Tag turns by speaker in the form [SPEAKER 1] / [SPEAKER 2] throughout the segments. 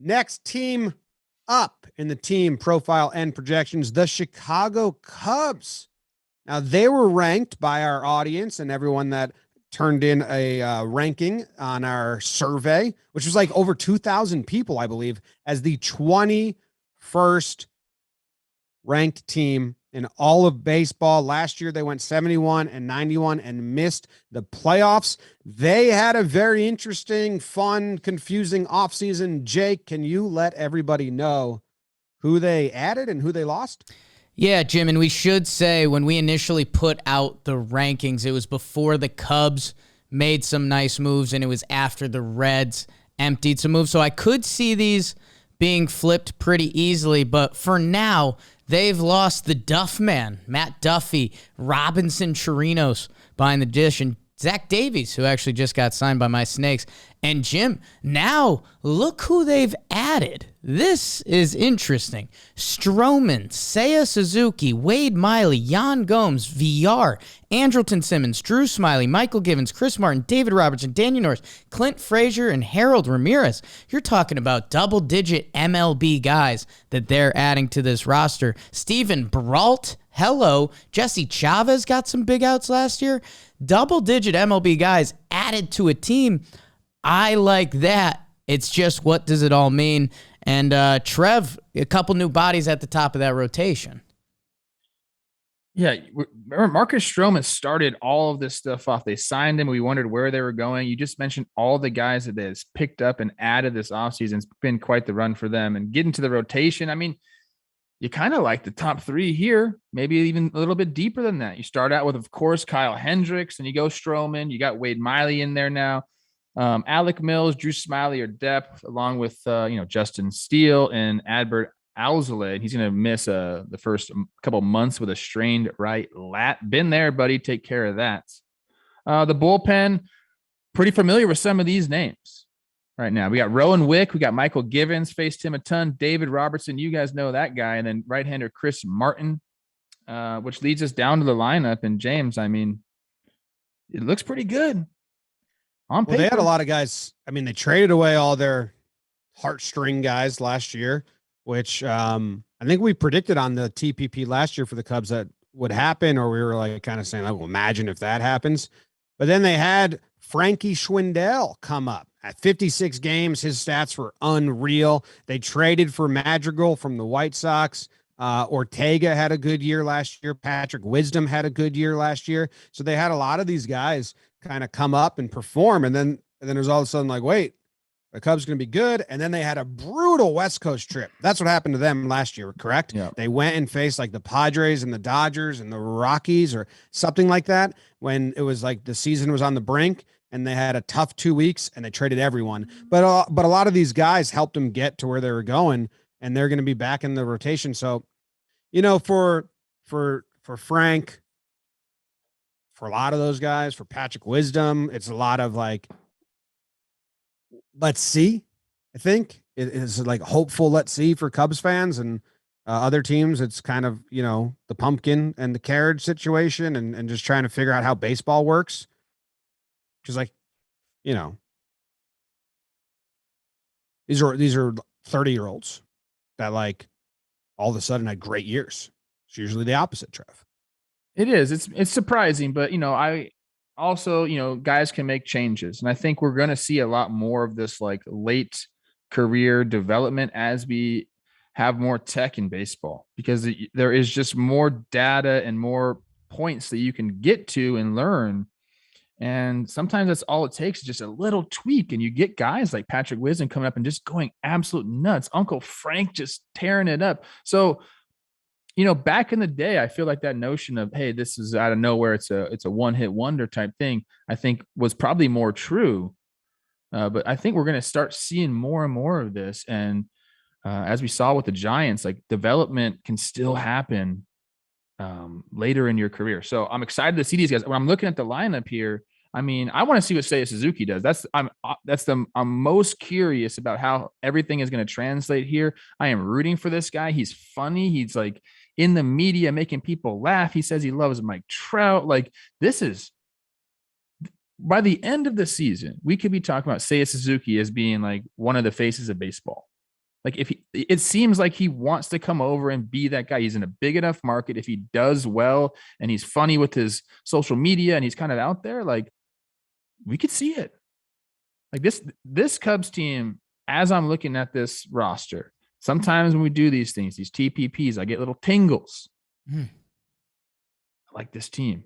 [SPEAKER 1] Next team up in the team profile and projections, the Chicago Cubs. Now, they were ranked by our audience and everyone that turned in a ranking on our survey, which was like over 2,000 people, I believe, as the 21st ranked team in all of baseball. Last year, they went 71 and 91 and missed the playoffs. They had a very interesting, fun, confusing offseason. Jake, can you let everybody know who they added and who they lost?
[SPEAKER 2] Yeah, Jim, and we should say when we initially put out the rankings, it was before the Cubs made some nice moves, and it was after the Reds emptied some moves. So I could see these being flipped pretty easily, but for now, they've lost the Duff Man, Matt Duffy, Robinson Chirinos behind the dish, and Zach Davies, who actually just got signed by my Snakes. And Jim, now look who they've added. This is interesting. Stroman, Seya Suzuki, Wade Miley, Yan Gomes, VR, Andrelton Simmons, Drew Smiley, Michael Givens, Chris Martin, David Robertson, Daniel Norris, Clint Frazier, and Harold Ramirez. You're talking about double-digit MLB guys that they're adding to this roster. Steven Brault, hello. Jesse Chavez got some big outs last year. Double-digit MLB guys added to a team. I like that. It's just, what does it all mean? And Trev, a couple new bodies at the top of that rotation.
[SPEAKER 3] Yeah, remember Marcus Stroman started all of this stuff off. They signed him. We wondered where they were going. You just mentioned all the guys that they picked up and added this offseason. It's been quite the run for them. And getting to the rotation, I mean, you kind of like the top three here, maybe even a little bit deeper than that. You start out with, of course, Kyle Hendricks, and you go Stroman. You got Wade Miley in there now. Alec Mills, Drew Smiley are depth, along with Justin Steele and Adbert Alzolay. He's going to miss the first couple months with a strained right lat. Been there, buddy. Take care of that. The bullpen, pretty familiar with some of these names right now. We got Rowan Wick. We got Michael Givens, faced him a ton. David Robertson, you guys know that guy. And then right-hander Chris Martin, which leads us down to the lineup. And James, I mean, it looks pretty good.
[SPEAKER 1] Well, they had a lot of guys. I mean, they traded away all their heartstring guys last year, which I think we predicted on the TPP last year for the Cubs that would happen, or we were like kind of saying, like, well, imagine if that happens. But then they had Frankie Schwindel come up at 56 games. His stats were unreal. They traded for Madrigal from the White Sox. Ortega had a good year last year. Patrick Wisdom had a good year last year. So they had a lot of these guys kind of come up and perform. And then there's all of a sudden like, wait, the Cubs going to be good. And then they had a brutal West Coast trip. That's what happened to them last year, correct?
[SPEAKER 3] Yeah.
[SPEAKER 1] They went and faced like the Padres and the Dodgers and the Rockies or something like that when it was like the season was on the brink, and they had a tough 2 weeks and they traded everyone. But a lot of these guys helped them get to where they were going, and they're going to be back in the rotation. So, for Frank, for a lot of those guys, for Patrick Wisdom, it's a lot of like, let's see. I think it is like hopeful, let's see, for Cubs fans, and other teams. It's kind of, the pumpkin and the carriage situation, and just trying to figure out how baseball works. Because these are 30-year-olds that like all of a sudden had great years. It's usually the opposite, Trev.
[SPEAKER 3] It is. It's surprising, but I also, guys can make changes, and I think we're going to see a lot more of this like late career development as we have more tech in baseball, because there is just more data and more points that you can get to and learn. And sometimes that's all it takes, is just a little tweak, and you get guys like Patrick Wisdom coming up and just going absolute nuts. Uncle Frank just tearing it up. So, back in the day, I feel like that notion of, hey, this is out of nowhere, it's a one-hit wonder type thing, I think was probably more true. But I think we're going to start seeing more and more of this. And as we saw with the Giants, like, development can still happen later in your career. So I'm excited to see these guys. When I'm looking at the lineup here, I mean, I want to see what Seya Suzuki does. I'm most curious about how everything is going to translate here. I am rooting for this guy. He's funny. He's like in the media making people laugh. He says he loves Mike Trout. Like, this is, by the end of the season, we could be talking about Seya Suzuki as being like one of the faces of baseball. Like it seems like he wants to come over and be that guy. He's in a big enough market. If he does well and he's funny with his social media and he's kind of out there, like we could see it. Like this Cubs team, as I'm looking at this roster, sometimes when we do these things, these TPPs, I get little tingles. I like this team.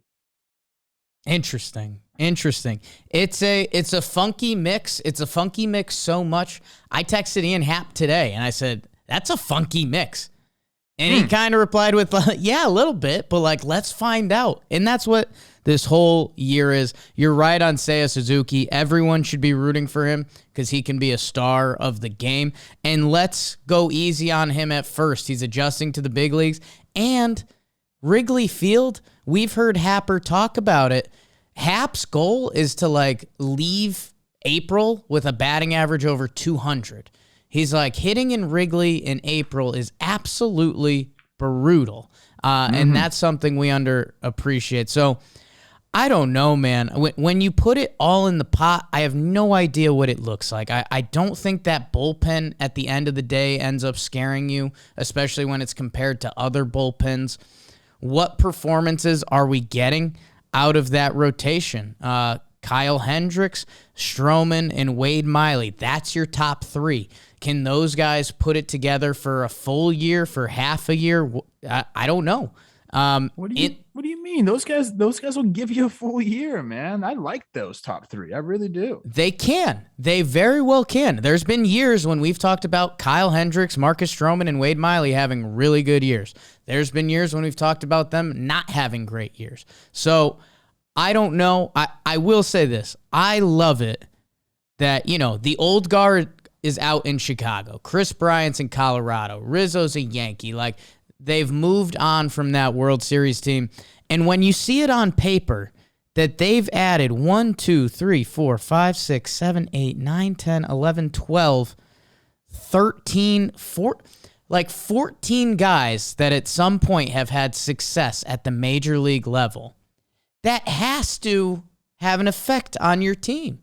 [SPEAKER 2] Interesting. It's a funky mix. It's a funky mix so much. I texted Ian Happ today and I said, that's a funky mix. And he kind of replied with, yeah, a little bit, but like, let's find out. And that's what this whole year is. You're right on Seiya Suzuki. Everyone should be rooting for him because he can be a star of the game. And let's go easy on him at first. He's adjusting to the big leagues. And Wrigley Field, we've heard Happer talk about it. Hap's goal is to like leave April with a batting average over 200. He's like, hitting in Wrigley in April is absolutely brutal. And that's something we underappreciate. So I don't know, man. When you put it all in the pot, I have no idea what it looks like. I don't think that bullpen at the end of the day ends up scaring you, especially when it's compared to other bullpens. What performances are we getting out of that rotation? Kyle Hendricks, Stroman, and Wade Miley. That's your top three. Can those guys put it together for a full year, for half a year? I don't know.
[SPEAKER 3] What do you mean? Those guys will give you a full year, man. I like those top three. I really do.
[SPEAKER 2] They can. They very well can. There's been years when we've talked about Kyle Hendricks, Marcus Stroman, and Wade Miley having really good years. There's been years when we've talked about them not having great years. So I don't know. I will say this. I love it that, the old guard is out in Chicago. Chris Bryant's in Colorado. Rizzo's a Yankee. Like, they've moved on from that World Series team. And when you see it on paper that they've added 1, 2, 3, 4, 5, 6, 7, 8, 9, 10, 11, 12, 13, 14 guys that at some point have had success at the major league level, that has to have an effect on your team.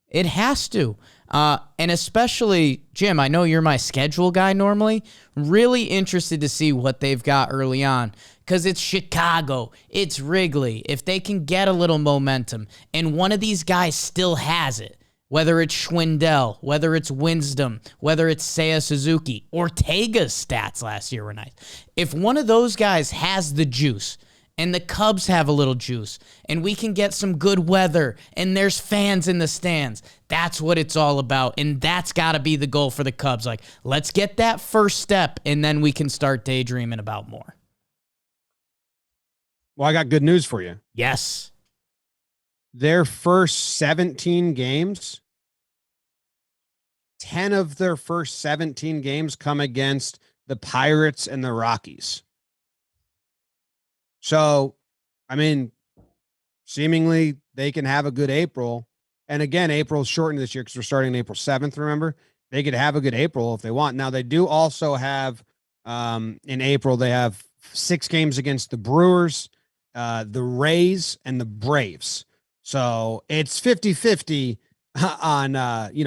[SPEAKER 2] It has to. And especially, Jim, I know you're my schedule guy normally. Really interested to see what they've got early on because it's Chicago. It's Wrigley. If they can get a little momentum and one of these guys still has it, whether it's Schwindel, whether it's Wisdom, whether it's Seiya Suzuki, Ortega's stats last year were nice. If one of those guys has the juice, and the Cubs have a little juice, and we can get some good weather, and there's fans in the stands. That's what it's all about, and that's got to be the goal for the Cubs. Like, let's get that first step, and then we can start daydreaming about more.
[SPEAKER 1] Well, I got good news for you.
[SPEAKER 2] Yes.
[SPEAKER 1] Their first 17 games, 10 of their first 17 games come against the Pirates and the Rockies. So, I mean, seemingly they can have a good April. And again, April's shortened this year because we're starting April 7th, remember? They could have a good April if they want. Now, they do also have, in April, they have 6 games against the Brewers, the Rays, and the Braves. So it's 50-50 on,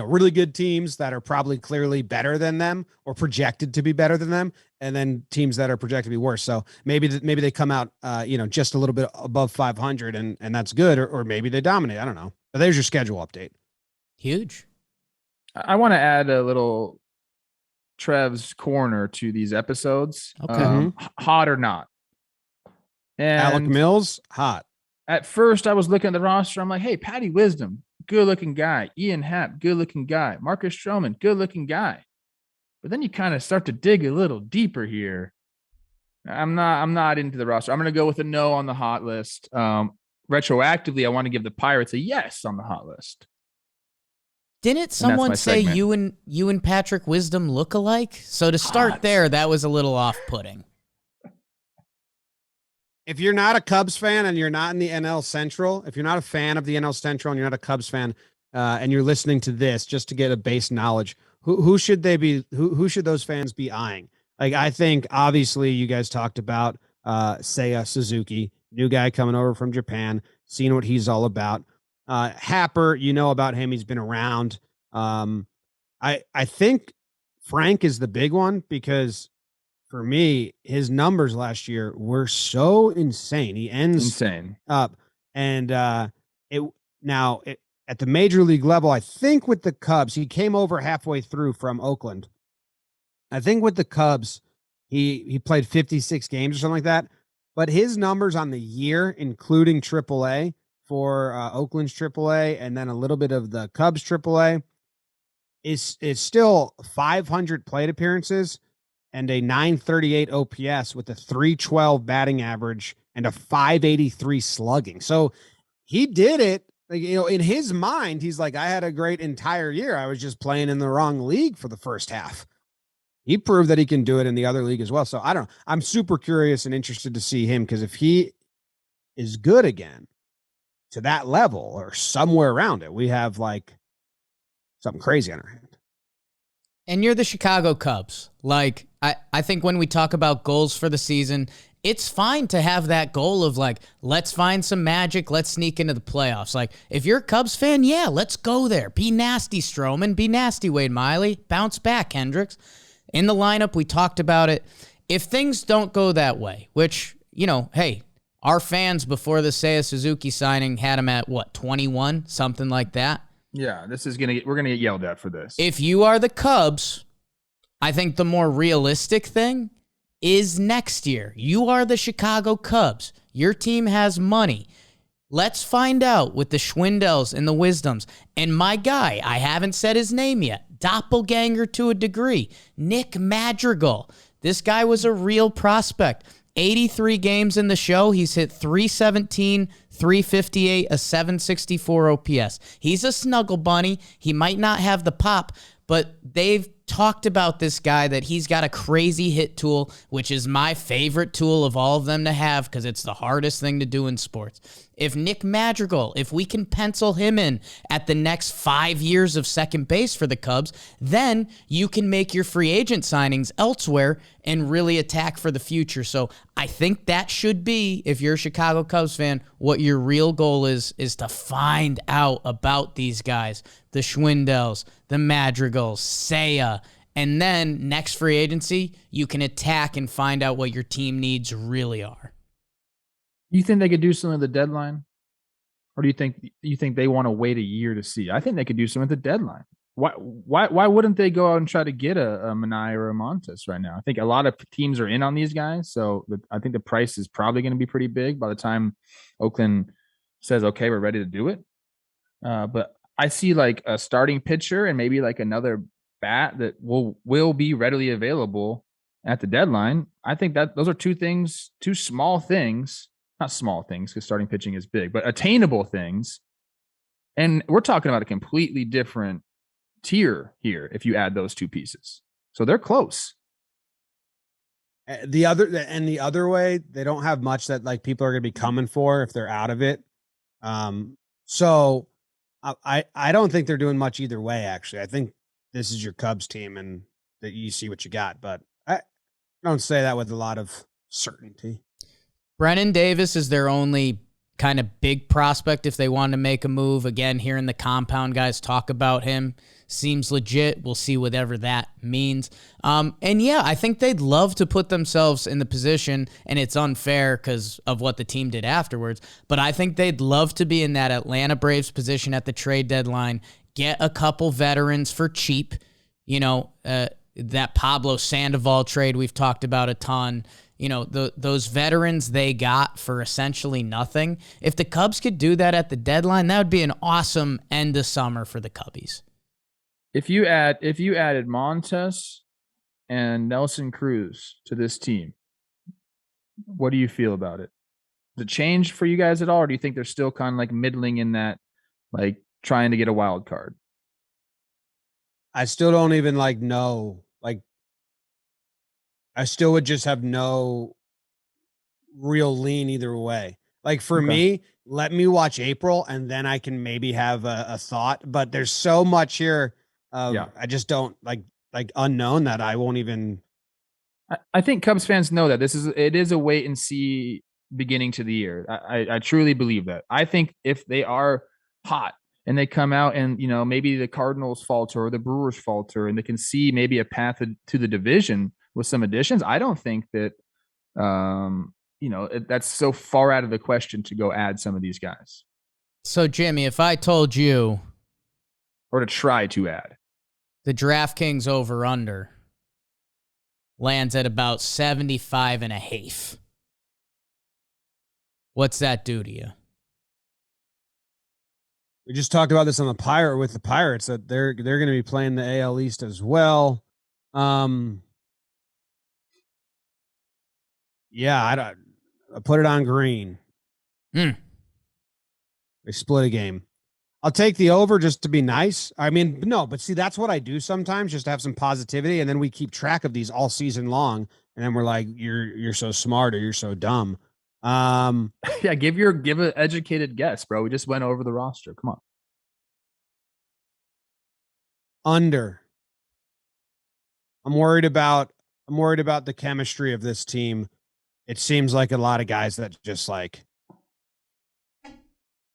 [SPEAKER 1] really good teams that are probably clearly better than them or projected to be better than them. And then teams that are projected to be worse. So maybe they come out, just a little bit above 500 and that's good. Or maybe they dominate. I don't know. But there's your schedule update.
[SPEAKER 2] Huge.
[SPEAKER 3] I want to add a little Trev's corner to these episodes.
[SPEAKER 2] Okay.
[SPEAKER 3] Hot or not. And
[SPEAKER 1] Alec Mills, hot.
[SPEAKER 3] At first I was looking at the roster. I'm like, hey, Patty Wisdom, good looking guy. Ian Happ, good looking guy. Marcus Stroman, good looking guy. But then you kind of start to dig a little deeper here. I'm not into the roster. I'm going to go with a no on the hot list. Retroactively, I want to give the Pirates a yes on the hot list.
[SPEAKER 2] Didn't someone say you and Patrick Wisdom look alike? So to start there, that was a little off-putting.
[SPEAKER 1] If you're not a Cubs fan and you're not in the NL Central, if you're not a fan of the NL Central and you're not a Cubs fan, and you're listening to this just to get a base knowledge, who should they be? Who should those fans be eyeing? Like, I think obviously you guys talked about Seiya Suzuki, new guy coming over from Japan, seeing what he's all about. Happer, about him. He's been around. I think Frank is the big one because for me, his numbers last year were so insane. He ends up, and it now it, at the major league level, I think with the Cubs, he came over halfway through from Oakland. I think with the Cubs, he played 56 games or something like that. But his numbers on the year, including AAA for Oakland's AAA, and then a little bit of the Cubs AAA, is still 500 plate appearances and a 938 OPS with a 312 batting average and a 583 slugging. So he did it. Like, in his mind, he's like, I had a great entire year. I was just playing in the wrong league for the first half. He proved that he can do it in the other league as well. So I don't know. I'm super curious and interested to see him, because if he is good again to that level or somewhere around it, we have like something crazy on our hand.
[SPEAKER 2] And you're the Chicago Cubs. Like, I think when we talk about goals for the season, it's fine to have that goal of like, let's find some magic, let's sneak into the playoffs. Like, if you're a Cubs fan, yeah, let's go there. Be nasty, Stroman. Be nasty, Wade Miley. Bounce back, Hendricks. In the lineup, we talked about it. If things don't go that way, which, hey, our fans before the Seya Suzuki signing had him at, 21? Something like that.
[SPEAKER 3] Yeah, we're gonna get yelled at for this.
[SPEAKER 2] If you are the Cubs, I think the more realistic thing is next year. You are the Chicago Cubs. Your team has money. Let's find out with the Schwindels and the Wisdoms. And my guy, I haven't said his name yet, doppelganger to a degree, Nick Madrigal. This guy was a real prospect. 83 games in the show. He's hit 317, 358, a 764 OPS. He's a snuggle bunny. He might not have the pop, but they've talked about this guy that he's got a crazy hit tool, which is my favorite tool of all of them to have because it's the hardest thing to do in sports. If Nick Madrigal, if we can pencil him in at the next 5 years of second base for the Cubs, then you can make your free agent signings elsewhere and really attack for the future. So I think that should be, if you're a Chicago Cubs fan, what your real goal is to find out about these guys, the Schwindels, the Madrigals, Seya, and then next free agency, you can attack and find out what your team needs really are.
[SPEAKER 3] You think they could do something at the deadline? Or do you think they want to wait a year to see? I think they could do something at the deadline. Why wouldn't they go out and try to get a Minaya or a Montes right now? I think a lot of teams are in on these guys, so I think the price is probably going to be pretty big by the time Oakland says, okay, we're ready to do it. But I see like a starting pitcher and maybe like another bat that will be readily available at the deadline. I think that those are two small things, not small things because starting pitching is big, but attainable things. And we're talking about a completely different tier here if you add those two pieces. So they're close.
[SPEAKER 1] The other way, they don't have much that like people are going to be coming for if they're out of it. So I don't think they're doing much either way. Actually, I think this is your Cubs team and that you see what you got, but I don't say that with a lot of certainty.
[SPEAKER 2] Brennan Davis is their only kind of big prospect if they want to make a move. Again, hearing the compound guys talk about him seems legit. We'll see whatever that means. And yeah, I think they'd love to put themselves in the position, and it's unfair because of what the team did afterwards, but I think they'd love to be in that Atlanta Braves position at the trade deadline, get a couple veterans for cheap, that Pablo Sandoval trade we've talked about a ton. Those veterans they got for essentially nothing. If the Cubs could do that at the deadline, that would be an awesome end of summer for the Cubbies.
[SPEAKER 3] If you added Montes and Nelson Cruz to this team, what do you feel about it? Does it change for you guys at all, or do you think they're still kind of like middling in that, like trying to get a wild card?
[SPEAKER 1] I still don't even know. I still would just have no real lean either way. Like for me, let me watch April and then I can maybe have a thought, but there's so much here. I just don't like unknown that I won't even.
[SPEAKER 3] I think Cubs fans know that it is a wait and see beginning to the year. I truly believe that. I think if they are hot and they come out and, maybe the Cardinals falter or the Brewers falter, and they can see maybe a path to the division with some additions, I don't think that, that's so far out of the question to go add some of these guys.
[SPEAKER 2] So, Jimmy, if I told you,
[SPEAKER 3] or to try to add,
[SPEAKER 2] the DraftKings over-under lands at about 75.5. What's that do to you?
[SPEAKER 1] We just talked about this on the Pirates that they're going to be playing the AL East as well. Yeah, I put it on green. They split a game. I'll take the over just to be nice. I mean, no, but see, that's what I do sometimes, just to have some positivity, and then we keep track of these all season long, and then we're like, you're so smart or you're so dumb.
[SPEAKER 3] Yeah, give an educated guess, bro. We just went over the roster. Come on.
[SPEAKER 1] Under. I'm worried about the chemistry of this team. It seems like a lot of guys that just like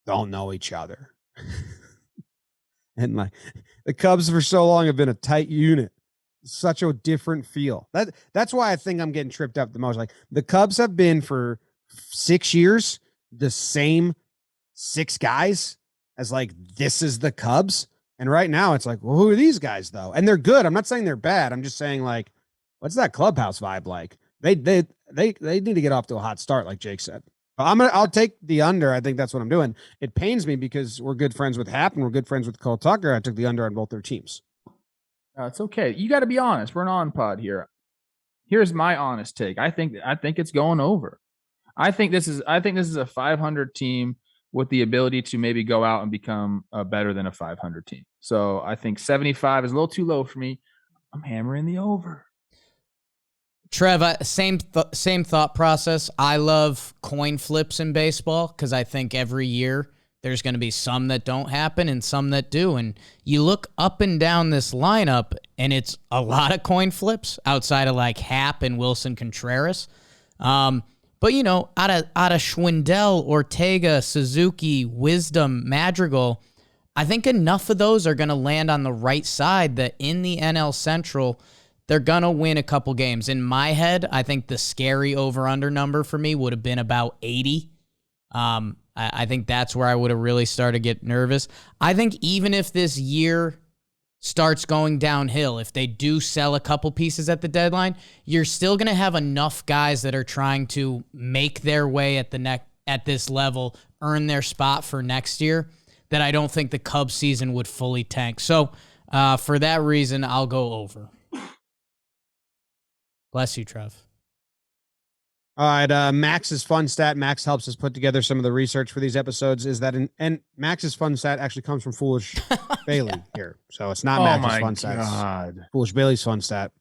[SPEAKER 1] don't know each other. And like the Cubs for so long have been a tight unit. Such a different feel. That's why I think I'm getting tripped up the most. Like the Cubs have been for 6 years the same 6 guys as like this is the Cubs. And right now it's like, well, who are these guys though? And they're good. I'm not saying they're bad. I'm just saying like, what's that clubhouse vibe like? They need to get off to a hot start, like Jake said. I'll take the under. I think that's what I'm doing. It pains me because we're good friends with Hap and we're good friends with Cole Tucker. I took the under on both their teams.
[SPEAKER 3] It's okay. You got to be honest. We're an on pod here. Here's my honest take. I think it's going over. I think this is a 500 team with the ability to maybe go out and become better than a 500 team. So I think 75 is a little too low for me. I'm hammering the over.
[SPEAKER 2] Trev, same thought process. I love coin flips in baseball because I think every year there's going to be some that don't happen and some that do. And you look up and down this lineup, and it's a lot of coin flips outside of like Hap and Wilson Contreras. But, out of Schwindel, Ortega, Suzuki, Wisdom, Madrigal, I think enough of those are going to land on the right side that in the NL Central, they're going to win a couple games. In my head, I think the scary over-under number for me would have been about 80. I think that's where I would have really started to get nervous. I think even if this year starts going downhill, if they do sell a couple pieces at the deadline, you're still going to have enough guys that are trying to make their way at this level, earn their spot for next year, that I don't think the Cubs season would fully tank. So for that reason, I'll go over. Bless you, Trev.
[SPEAKER 1] All right, Max's fun stat. Max helps us put together some of the research for these episodes. Is that and Max's fun stat actually comes from Foolish Bailey here, so it's not Max's fun stat. Foolish Bailey's fun stat.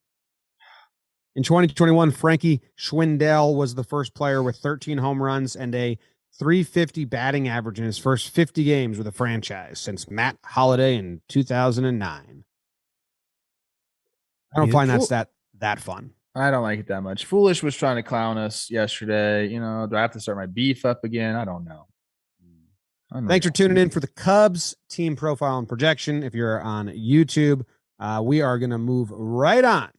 [SPEAKER 1] In 2021, Frankie Schwindel was the first player with 13 home runs and a .350 batting average in his first 50 games with a franchise since Matt Holliday in 2009. I don't find that stat that fun.
[SPEAKER 3] I don't like it that much. Foolish was trying to clown us yesterday. Do I have to start my beef up again? I don't know.
[SPEAKER 1] Thanks for tuning in for the Cubs team profile and projection. If you're on YouTube, we are going to move right on